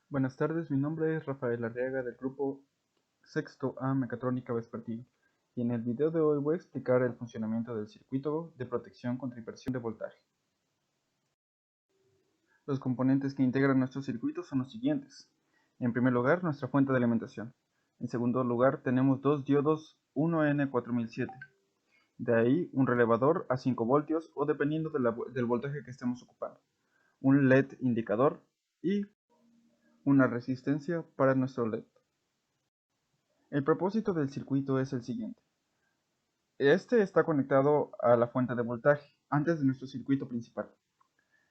Buenas tardes, mi nombre es Rafael Arriaga del grupo Sexto A Mecatrónica Vespertino y en el video de hoy voy a explicar el funcionamiento del circuito de protección contra inversión de voltaje. Los componentes que integran nuestro circuito son los siguientes. En primer lugar, nuestra fuente de alimentación. En segundo lugar, tenemos dos diodos 1N4007. De ahí, un relevador a 5 voltios o dependiendo del voltaje que estemos ocupando. Un LED indicador y una resistencia para nuestro LED. El propósito del circuito es el siguiente. Este está conectado a la fuente de voltaje antes de nuestro circuito principal.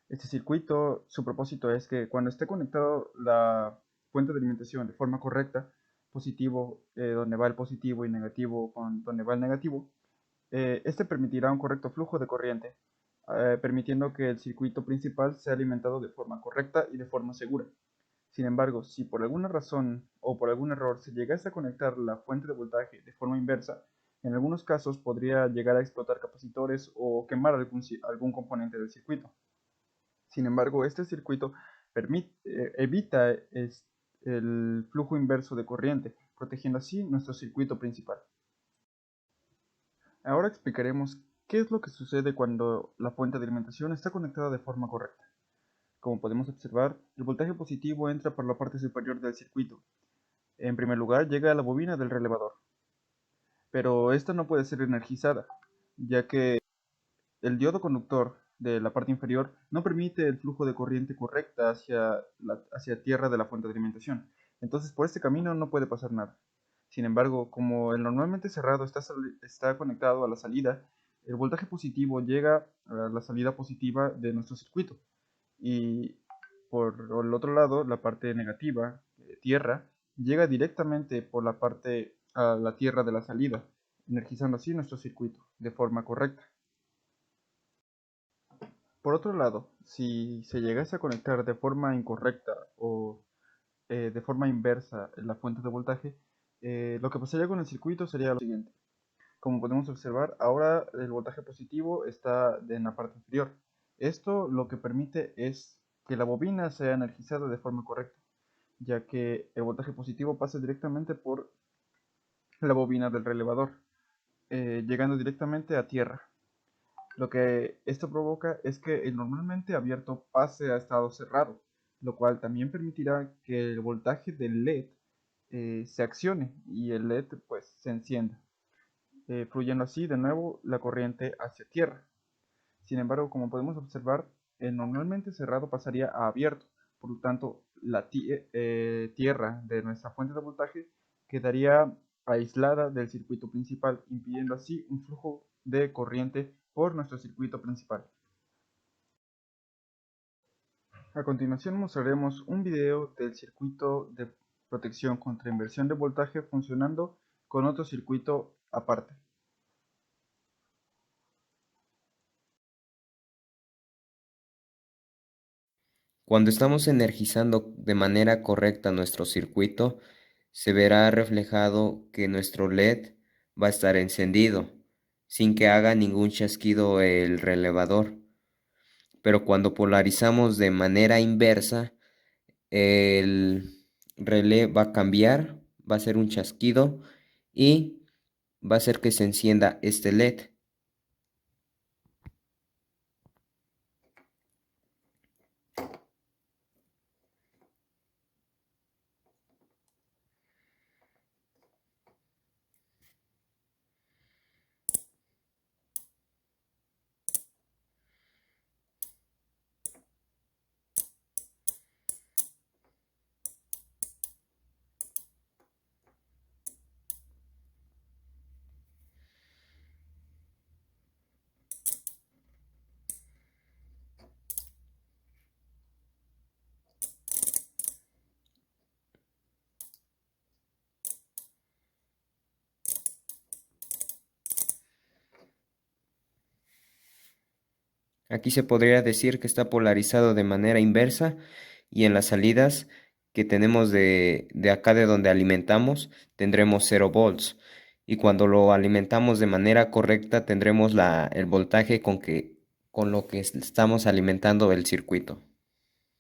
Este circuito, su propósito es que cuando esté conectado la fuente de alimentación de forma correcta, positivo donde va el positivo y negativo con donde va el negativo, este permitirá un correcto flujo de corriente, permitiendo que el circuito principal sea alimentado de forma correcta y de forma segura. Sin embargo, si por alguna razón o por algún error se llegase a conectar la fuente de voltaje de forma inversa, en algunos casos podría llegar a explotar capacitores o quemar algún componente del circuito. Sin embargo, este circuito evita el flujo inverso de corriente, protegiendo así nuestro circuito principal. Ahora explicaremos qué es lo que sucede cuando la fuente de alimentación está conectada de forma correcta. Como podemos observar, el voltaje positivo entra por la parte superior del circuito. En primer lugar, llega a la bobina del relevador, pero esta no puede ser energizada, ya que el diodo conductor de la parte inferior no permite el flujo de corriente correcta hacia tierra de la fuente de alimentación. Entonces, por este camino no puede pasar nada. Sin embargo, como el normalmente cerrado está conectado a la salida, el voltaje positivo llega a la salida positiva de nuestro circuito. Y por el otro lado, la parte negativa, tierra, llega directamente por la parte a la tierra de la salida, energizando así nuestro circuito de forma correcta. Por otro lado, si se llegase a conectar de forma incorrecta o de forma inversa la fuente de voltaje, lo que pasaría con el circuito sería lo siguiente. Como podemos observar, ahora el voltaje positivo está en la parte inferior. Esto lo que permite es que la bobina sea energizada de forma correcta, ya que el voltaje positivo pasa directamente por la bobina del relevador, llegando directamente a tierra. Lo que esto provoca es que el normalmente abierto pase a estado cerrado, lo cual también permitirá que el voltaje del LED se accione y el LED pues se encienda, fluyendo así de nuevo la corriente hacia tierra. Sin embargo, como podemos observar, el normalmente cerrado pasaría a abierto, por lo tanto la tierra de nuestra fuente de voltaje quedaría aislada del circuito principal, impidiendo así un flujo de corriente por nuestro circuito principal. A continuación mostraremos un video del circuito de protección contra inversión de voltaje funcionando con otro circuito aparte. Cuando estamos energizando de manera correcta nuestro circuito, se verá reflejado que nuestro LED va a estar encendido, sin que haga ningún chasquido el relevador. Pero cuando polarizamos de manera inversa, el relé va a cambiar, va a hacer un chasquido y va a hacer que se encienda este LED. Aquí se podría decir que está polarizado de manera inversa y en las salidas que tenemos de acá de donde alimentamos tendremos 0 volts y cuando lo alimentamos de manera correcta tendremos el voltaje con lo que estamos alimentando el circuito.